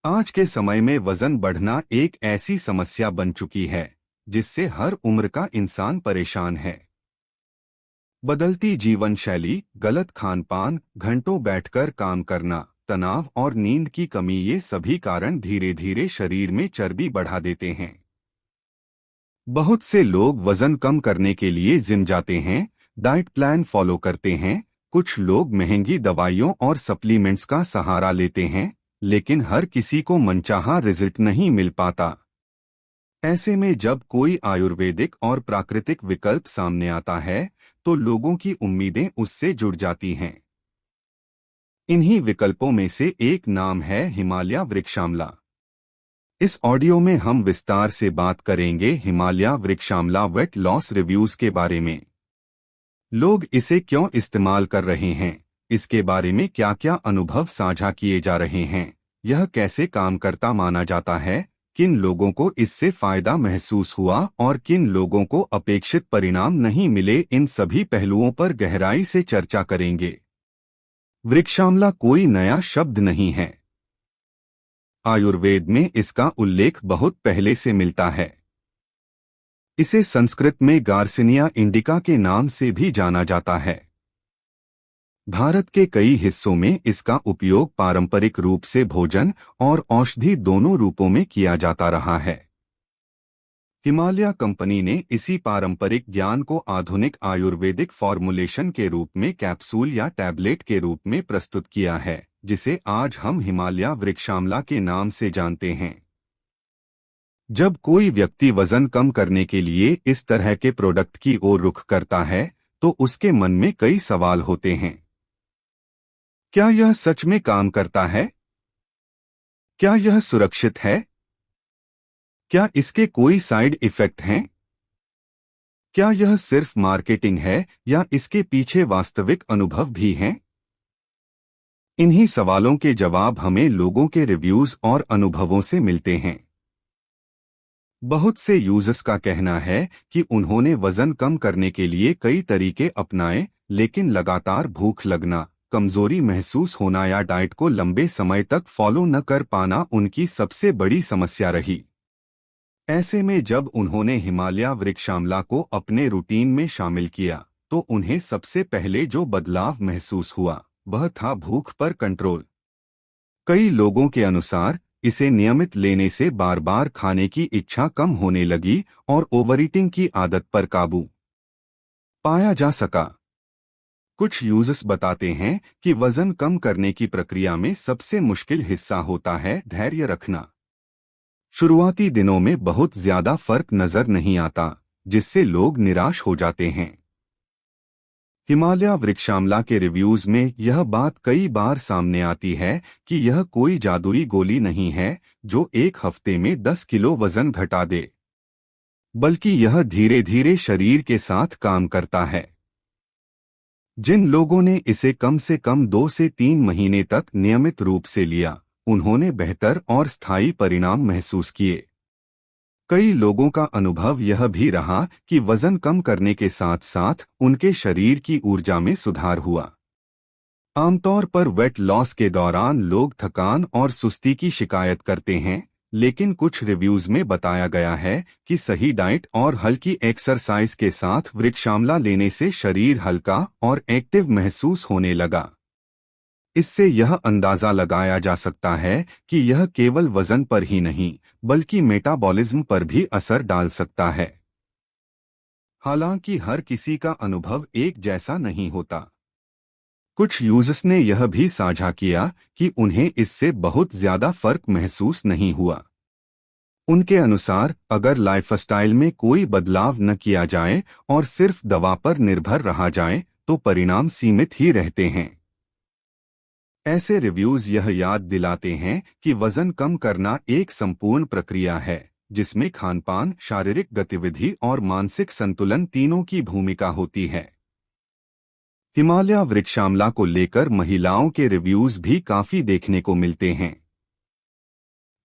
आज के समय में वजन बढ़ना एक ऐसी समस्या बन चुकी है जिससे हर उम्र का इंसान परेशान है। बदलती जीवन शैली, गलत खान पान, घंटों बैठकर काम करना, तनाव और नींद की कमी, ये सभी कारण धीरे धीरे शरीर में चर्बी बढ़ा देते हैं। बहुत से लोग वजन कम करने के लिए जिम जाते हैं, डाइट प्लान फॉलो करते हैं, कुछ लोग महंगी दवाइयों और सप्लीमेंट्स का सहारा लेते हैं, लेकिन हर किसी को मनचाहा रिजल्ट नहीं मिल पाता। ऐसे में जब कोई आयुर्वेदिक और प्राकृतिक विकल्प सामने आता है, तो लोगों की उम्मीदें उससे जुड़ जाती हैं। इन्हीं विकल्पों में से एक नाम है हिमालय वृक्षामला। इस ऑडियो में हम विस्तार से बात करेंगे हिमालय वृक्षामला वेट लॉस रिव्यूज के बारे में। लोग इसे क्यों इस्तेमाल कर रहे हैं, इसके बारे में क्या क्या अनुभव साझा किए जा रहे हैं, यह कैसे काम करता माना जाता है, किन लोगों को इससे फायदा महसूस हुआ और किन लोगों को अपेक्षित परिणाम नहीं मिले, इन सभी पहलुओं पर गहराई से चर्चा करेंगे। वृक्षामला कोई नया शब्द नहीं है। आयुर्वेद में इसका उल्लेख बहुत पहले से मिलता है। इसे संस्कृत में गार्सिनिया इंडिका के नाम से भी जाना जाता है। भारत के कई हिस्सों में इसका उपयोग पारंपरिक रूप से भोजन और औषधि दोनों रूपों में किया जाता रहा है। हिमालय कंपनी ने इसी पारंपरिक ज्ञान को आधुनिक आयुर्वेदिक फॉर्मुलेशन के रूप में कैप्सूल या टैबलेट के रूप में प्रस्तुत किया है, जिसे आज हम हिमालय वृक्षामला के नाम से जानते हैं। जब कोई व्यक्ति वजन कम करने के लिए इस तरह के प्रोडक्ट की ओर रुख करता है, तो उसके मन में कई सवाल होते हैं। क्या यह सच में काम करता है? क्या यह सुरक्षित है? क्या इसके कोई साइड इफेक्ट हैं? क्या यह सिर्फ मार्केटिंग है या इसके पीछे वास्तविक अनुभव भी हैं? इन्हीं सवालों के जवाब हमें लोगों के रिव्यूज और अनुभवों से मिलते हैं। बहुत से यूजर्स का कहना है कि उन्होंने वजन कम करने के लिए कई तरीके अपनाए, लेकिन लगातार भूख लगना, कमजोरी महसूस होना या डाइट को लंबे समय तक फॉलो न कर पाना उनकी सबसे बड़ी समस्या रही। ऐसे में जब उन्होंने हिमालय वृक्षामला को अपने रूटीन में शामिल किया, तो उन्हें सबसे पहले जो बदलाव महसूस हुआ वह था भूख पर कंट्रोल। कई लोगों के अनुसार इसे नियमित लेने से बार बार खाने की इच्छा कम होने लगी और ओवरईटिंग की आदत पर काबू पाया जा सका। कुछ यूजर्स बताते हैं कि वजन कम करने की प्रक्रिया में सबसे मुश्किल हिस्सा होता है धैर्य रखना। शुरुआती दिनों में बहुत ज्यादा फर्क नजर नहीं आता, जिससे लोग निराश हो जाते हैं। हिमालय वृक्षामला के रिव्यूज में यह बात कई बार सामने आती है कि यह कोई जादुई गोली नहीं है जो एक हफ्ते में 10 किलो वजन घटा दे, बल्कि यह धीरे धीरे शरीर के साथ काम करता है। जिन लोगों ने इसे कम से कम 2 से 3 महीने तक नियमित रूप से लिया, उन्होंने बेहतर और स्थायी परिणाम महसूस किए। कई लोगों का अनुभव यह भी रहा कि वजन कम करने के साथ साथ उनके शरीर की ऊर्जा में सुधार हुआ। आमतौर पर वेट लॉस के दौरान लोग थकान और सुस्ती की शिकायत करते हैं, लेकिन कुछ रिव्यूज में बताया गया है कि सही डाइट और हल्की एक्सरसाइज के साथ वृक्षामला लेने से शरीर हल्का और एक्टिव महसूस होने लगा। इससे यह अंदाजा लगाया जा सकता है कि यह केवल वजन पर ही नहीं, बल्कि मेटाबॉलिज्म पर भी असर डाल सकता है। हालांकि हर किसी का अनुभव एक जैसा नहीं होता। कुछ यूजर्स ने यह भी साझा किया कि उन्हें इससे बहुत ज्यादा फर्क महसूस नहीं हुआ। उनके अनुसार अगर लाइफस्टाइल में कोई बदलाव न किया जाए और सिर्फ दवा पर निर्भर रहा जाए, तो परिणाम सीमित ही रहते हैं। ऐसे रिव्यूज यह याद दिलाते हैं कि वजन कम करना एक संपूर्ण प्रक्रिया है, जिसमें खानपान, शारीरिक गतिविधि और मानसिक संतुलन तीनों की भूमिका होती है। हिमालय वृक्षामला को लेकर महिलाओं के रिव्यूज भी काफी देखने को मिलते हैं।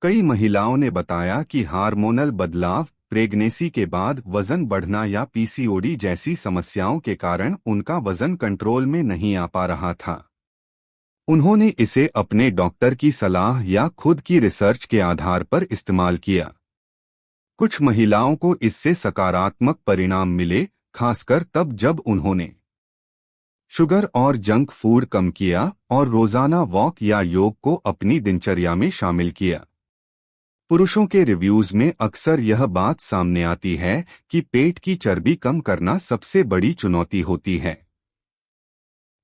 कई महिलाओं ने बताया कि हार्मोनल बदलाव, प्रेगनेंसी के बाद वजन बढ़ना या पीसीओडी जैसी समस्याओं के कारण उनका वजन कंट्रोल में नहीं आ पा रहा था। उन्होंने इसे अपने डॉक्टर की सलाह या खुद की रिसर्च के आधार पर इस्तेमाल किया। कुछ महिलाओं को इससे सकारात्मक परिणाम मिले, खासकर तब जब उन्होंने शुगर और जंक फूड कम किया और रोजाना वॉक या योग को अपनी दिनचर्या में शामिल किया। पुरुषों के रिव्यूज में अक्सर यह बात सामने आती है कि पेट की चर्बी कम करना सबसे बड़ी चुनौती होती है।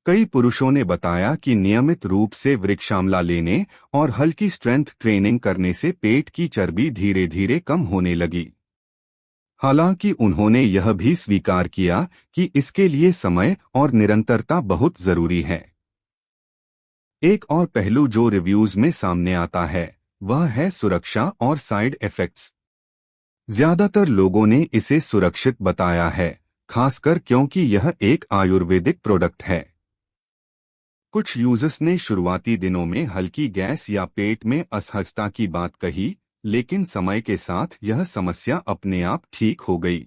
कई पुरुषों ने बताया कि नियमित रूप से वृक्षामला लेने और हल्की स्ट्रेंथ ट्रेनिंग करने से पेट की चर्बी धीरे धीरे कम होने लगी। हालांकि उन्होंने यह भी स्वीकार किया कि इसके लिए समय और निरंतरता बहुत जरूरी है। एक और पहलू जो रिव्यूज में सामने आता है वह है सुरक्षा और साइड इफेक्ट्स। ज्यादातर लोगों ने इसे सुरक्षित बताया है, खासकर क्योंकि यह एक आयुर्वेदिक प्रोडक्ट है। कुछ यूजर्स ने शुरुआती दिनों में हल्की गैस या पेट में असहजता की बात कही, लेकिन समय के साथ यह समस्या अपने आप ठीक हो गई।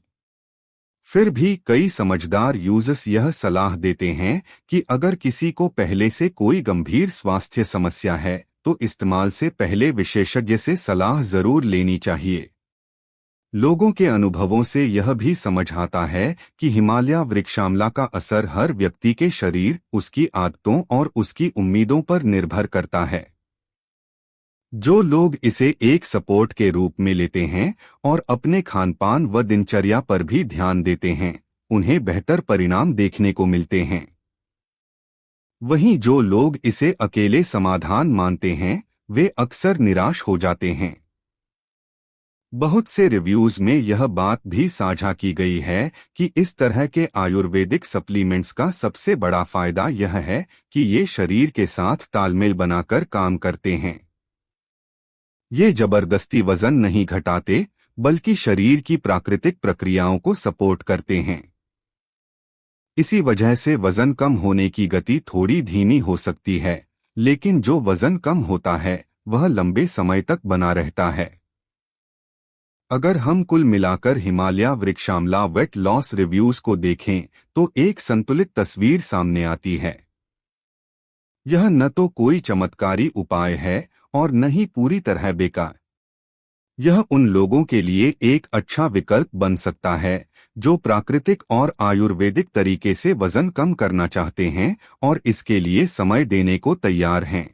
फिर भी कई समझदार यूजर्स यह सलाह देते हैं कि अगर किसी को पहले से कोई गंभीर स्वास्थ्य समस्या है तो इस्तेमाल से पहले विशेषज्ञ से सलाह जरूर लेनी चाहिए। लोगों के अनुभवों से यह भी समझ आता है कि हिमालय वृक्षामला का असर हर व्यक्ति के शरीर, उसकी आदतों और उसकी उम्मीदों पर निर्भर करता है। जो लोग इसे एक सपोर्ट के रूप में लेते हैं और अपने खानपान व दिनचर्या पर भी ध्यान देते हैं, उन्हें बेहतर परिणाम देखने को मिलते हैं। वहीं जो लोग इसे अकेले समाधान मानते हैं, वे अक्सर निराश हो जाते हैं। बहुत से रिव्यूज में यह बात भी साझा की गई है कि इस तरह के आयुर्वेदिक सप्लीमेंट्स का सबसे बड़ा फायदा यह है कि ये शरीर के साथ तालमेल बनाकर काम करते हैं। ये जबरदस्ती वजन नहीं घटाते, बल्कि शरीर की प्राकृतिक प्रक्रियाओं को सपोर्ट करते हैं। इसी वजह से वजन कम होने की गति थोड़ी धीमी हो सकती है, लेकिन जो वजन कम होता है वह लंबे समय तक बना रहता है। अगर हम कुल मिलाकर हिमालय वृक्षामला वेट लॉस रिव्यूज को देखें तो एक संतुलित तस्वीर सामने आती है। यह न तो कोई चमत्कारी उपाय है और न ही पूरी तरह बेकार। यह उन लोगों के लिए एक अच्छा विकल्प बन सकता है जो प्राकृतिक और आयुर्वेदिक तरीके से वजन कम करना चाहते हैं और इसके लिए समय देने को तैयार हैं।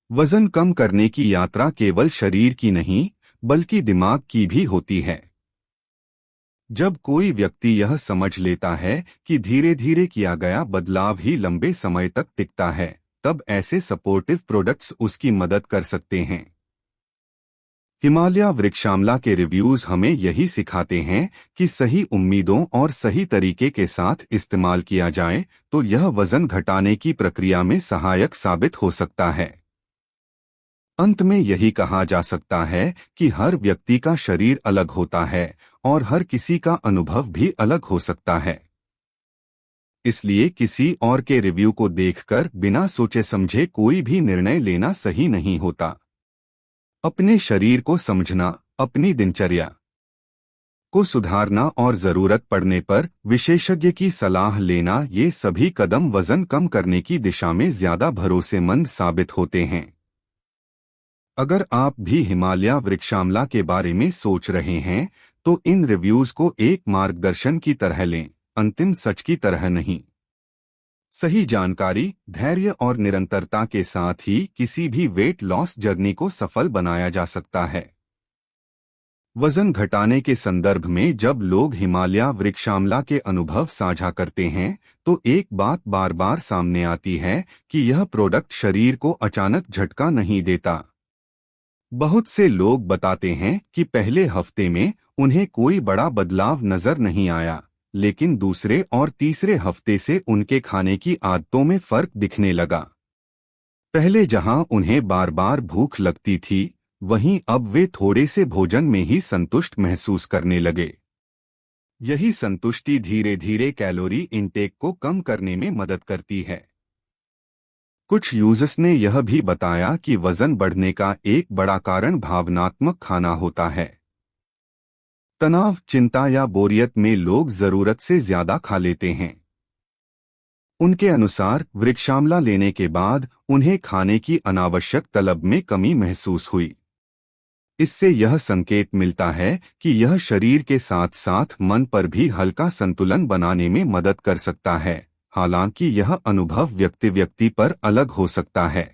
वजन कम करने की यात्रा केवल शरीर की नहीं, बल्कि दिमाग की भी होती है। जब कोई व्यक्ति यह समझ लेता है कि धीरे धीरे किया गया बदलाव ही लंबे समय तक टिकता है, तब ऐसे सपोर्टिव प्रोडक्ट्स उसकी मदद कर सकते हैं। हिमालय वृक्षामला के रिव्यूज हमें यही सिखाते हैं कि सही उम्मीदों और सही तरीके के साथ इस्तेमाल किया जाए तो यह वजन घटाने की प्रक्रिया में सहायक साबित हो सकता है। अंत में यही कहा जा सकता है कि हर व्यक्ति का शरीर अलग होता है और हर किसी का अनुभव भी अलग हो सकता है। इसलिए किसी और के रिव्यू को देखकर बिना सोचे समझे कोई भी निर्णय लेना सही नहीं होता। अपने शरीर को समझना, अपनी दिनचर्या को सुधारना और जरूरत पड़ने पर विशेषज्ञ की सलाह लेना, ये सभी कदम वजन कम करने की दिशा में ज्यादा भरोसेमंद साबित होते हैं। अगर आप भी हिमालय वृक्षामला के बारे में सोच रहे हैं तो इन रिव्यूज को एक मार्गदर्शन की तरह लें, अंतिम सच की तरह नहीं। सही जानकारी, धैर्य और निरंतरता के साथ ही किसी भी वेट लॉस जर्नी को सफल बनाया जा सकता है। वजन घटाने के संदर्भ में जब लोग हिमालय वृक्षामला के अनुभव साझा करते हैं तो एक बात बार बार सामने आती है कि यह प्रोडक्ट शरीर को अचानक झटका नहीं देता। बहुत से लोग बताते हैं कि पहले हफ्ते में उन्हें कोई बड़ा बदलाव नजर नहीं आया, लेकिन दूसरे और तीसरे हफ्ते से उनके खाने की आदतों में फर्क दिखने लगा। पहले जहां उन्हें बार बार भूख लगती थी, वहीं अब वे थोड़े से भोजन में ही संतुष्ट महसूस करने लगे। यही संतुष्टि धीरे धीरे कैलोरी इंटेक को कम करने में मदद करती है। कुछ यूजर्स ने यह भी बताया कि वजन बढ़ने का एक बड़ा कारण भावनात्मक खाना होता है। तनाव, चिंता या बोरियत में लोग जरूरत से ज्यादा खा लेते हैं। उनके अनुसार वृक्षामला लेने के बाद उन्हें खाने की अनावश्यक तलब में कमी महसूस हुई। इससे यह संकेत मिलता है कि यह शरीर के साथ साथ मन पर भी हल्का संतुलन बनाने में मदद कर सकता है। हालांकि यह अनुभव व्यक्ति व्यक्ति पर अलग हो सकता है।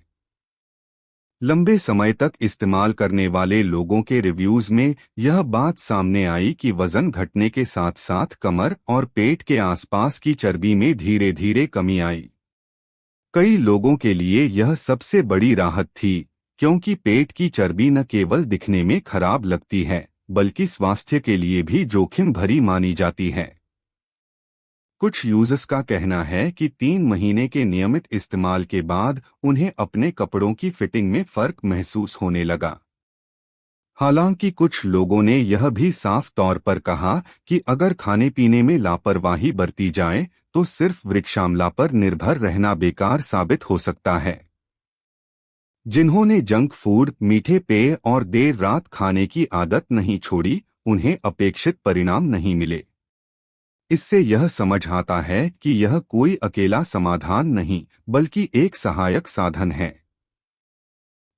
लंबे समय तक इस्तेमाल करने वाले लोगों के रिव्यूज में यह बात सामने आई कि वजन घटने के साथ साथ कमर और पेट के आसपास की चर्बी में धीरे धीरे कमी आई। कई लोगों के लिए यह सबसे बड़ी राहत थी, क्योंकि पेट की चर्बी न केवल दिखने में खराब लगती है बल्कि स्वास्थ्य के लिए भी जोखिम भरी मानी जाती है। कुछ यूजर्स का कहना है कि 3 महीने के नियमित इस्तेमाल के बाद उन्हें अपने कपड़ों की फिटिंग में फर्क महसूस होने लगा। हालांकि कुछ लोगों ने यह भी साफ तौर पर कहा कि अगर खाने पीने में लापरवाही बरती जाए तो सिर्फ वृक्षामला पर निर्भर रहना बेकार साबित हो सकता है। जिन्होंने जंक फूड, मीठे पेय और देर रात खाने की आदत नहीं छोड़ी, उन्हें अपेक्षित परिणाम नहीं मिले। इससे यह समझ आता है कि यह कोई अकेला समाधान नहीं बल्कि एक सहायक साधन है।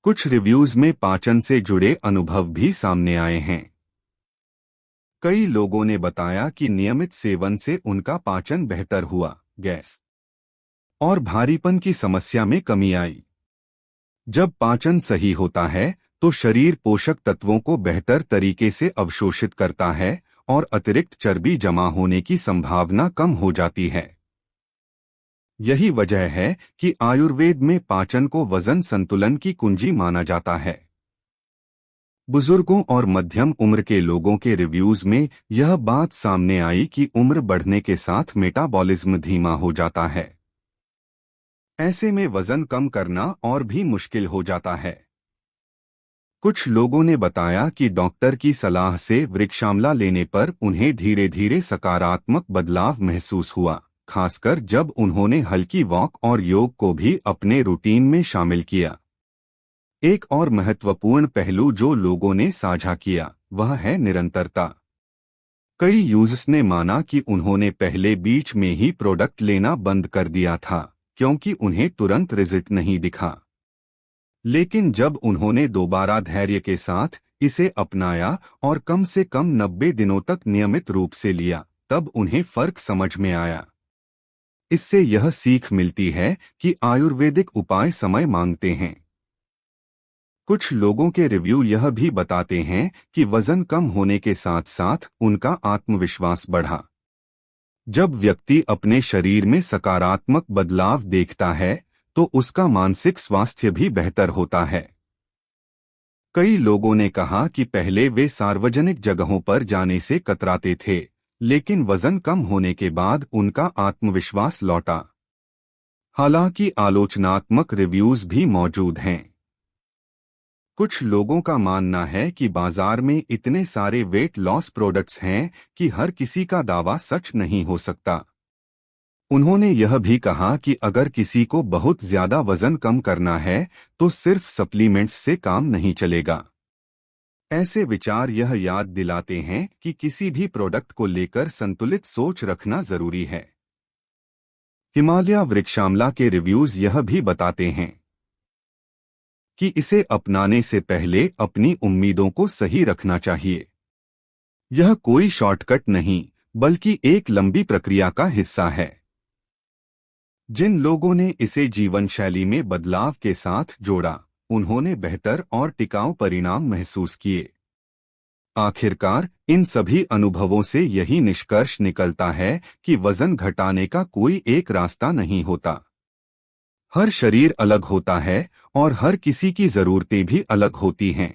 कुछ रिव्यूज में पाचन से जुड़े अनुभव भी सामने आए हैं। कई लोगों ने बताया कि नियमित सेवन से उनका पाचन बेहतर हुआ, गैस और भारीपन की समस्या में कमी आई। जब पाचन सही होता है तो शरीर पोषक तत्वों को बेहतर तरीके से अवशोषित करता है और अतिरिक्त चर्बी जमा होने की संभावना कम हो जाती है। यही वजह है कि आयुर्वेद में पाचन को वजन संतुलन की कुंजी माना जाता है। बुजुर्गों और मध्यम उम्र के लोगों के रिव्यूज में यह बात सामने आई कि उम्र बढ़ने के साथ मेटाबॉलिज्म धीमा हो जाता है। ऐसे में वजन कम करना और भी मुश्किल हो जाता है। कुछ लोगों ने बताया कि डॉक्टर की सलाह से वृक्षामला लेने पर उन्हें धीरे धीरे सकारात्मक बदलाव महसूस हुआ, खासकर जब उन्होंने हल्की वॉक और योग को भी अपने रूटीन में शामिल किया। एक और महत्वपूर्ण पहलू जो लोगों ने साझा किया वह है निरंतरता। कई यूजर्स ने माना कि उन्होंने पहले बीच में ही प्रोडक्ट लेना बंद कर दिया था क्योंकि उन्हें तुरंत रिजल्ट नहीं दिखा। लेकिन जब उन्होंने दोबारा धैर्य के साथ इसे अपनाया और कम से कम 90 दिनों तक नियमित रूप से लिया, तब उन्हें फर्क समझ में आया। इससे यह सीख मिलती है कि आयुर्वेदिक उपाय समय मांगते हैं। कुछ लोगों के रिव्यू यह भी बताते हैं कि वजन कम होने के साथ साथ उनका आत्मविश्वास बढ़ा। जब व्यक्ति अपने शरीर में सकारात्मक बदलाव देखता है तो उसका मानसिक स्वास्थ्य भी बेहतर होता है। कई लोगों ने कहा कि पहले वे सार्वजनिक जगहों पर जाने से कतराते थे, लेकिन वजन कम होने के बाद उनका आत्मविश्वास लौटा। हालांकि आलोचनात्मक रिव्यूज भी मौजूद हैं। कुछ लोगों का मानना है कि बाजार में इतने सारे वेट लॉस प्रोडक्ट्स हैं कि हर किसी का दावा सच नहीं हो सकता। उन्होंने यह भी कहा कि अगर किसी को बहुत ज्यादा वजन कम करना है तो सिर्फ सप्लीमेंट्स से काम नहीं चलेगा। ऐसे विचार यह याद दिलाते हैं कि किसी भी प्रोडक्ट को लेकर संतुलित सोच रखना जरूरी है। हिमालय वृक्षामला के रिव्यूज यह भी बताते हैं कि इसे अपनाने से पहले अपनी उम्मीदों को सही रखना चाहिए। यह कोई शॉर्टकट नहीं बल्कि एक लंबी प्रक्रिया का हिस्सा है। जिन लोगों ने इसे जीवन शैली में बदलाव के साथ जोड़ा, उन्होंने बेहतर और टिकाऊ परिणाम महसूस किए। आखिरकार इन सभी अनुभवों से यही निष्कर्ष निकलता है कि वजन घटाने का कोई एक रास्ता नहीं होता। हर शरीर अलग होता है और हर किसी की जरूरतें भी अलग होती हैं।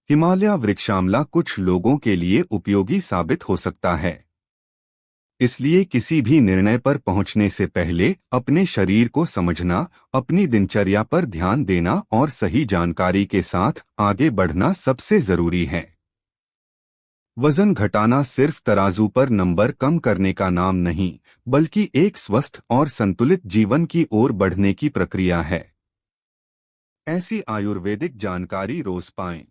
हिमालय वृक्षामला कुछ लोगों के लिए उपयोगी साबित हो सकता है। इसलिए किसी भी निर्णय पर पहुंचने से पहले अपने शरीर को समझना, अपनी दिनचर्या पर ध्यान देना और सही जानकारी के साथ आगे बढ़ना सबसे जरूरी है। वजन घटाना सिर्फ तराजू पर नंबर कम करने का नाम नहीं, बल्कि एक स्वस्थ और संतुलित जीवन की ओर बढ़ने की प्रक्रिया है। ऐसी आयुर्वेदिक जानकारी रोज पाएं।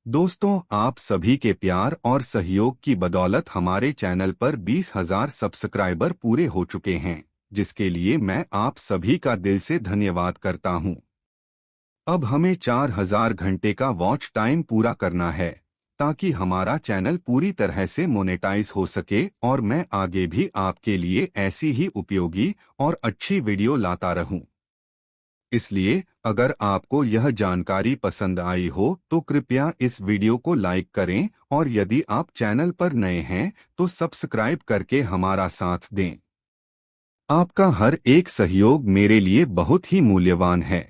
दोस्तों, आप सभी के प्यार और सहयोग की बदौलत हमारे चैनल पर 20,000 सब्सक्राइबर पूरे हो चुके हैं, जिसके लिए मैं आप सभी का दिल से धन्यवाद करता हूं। अब हमें 4,000 घंटे का वॉच टाइम पूरा करना है, ताकि हमारा चैनल पूरी तरह से मोनेटाइज हो सके और मैं आगे भी आपके लिए ऐसी ही उपयोगी और अच्छी वीडियो लाता रहूं। इसलिए अगर आपको यह जानकारी पसंद आई हो तो कृपया इस वीडियो को लाइक करें और यदि आप चैनल पर नए हैं तो सब्सक्राइब करके हमारा साथ दें। आपका हर एक सहयोग मेरे लिए बहुत ही मूल्यवान है।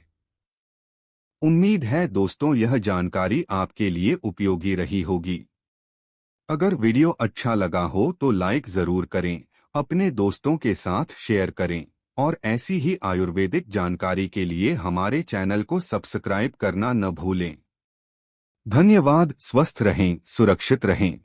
उम्मीद है दोस्तों, यह जानकारी आपके लिए उपयोगी रही होगी। अगर वीडियो अच्छा लगा हो तो लाइक जरूर करें, अपने दोस्तों के साथ शेयर करें और ऐसी ही आयुर्वेदिक जानकारी के लिए हमारे चैनल को सब्सक्राइब करना न भूलें। धन्यवाद। स्वस्थ रहें, सुरक्षित रहें।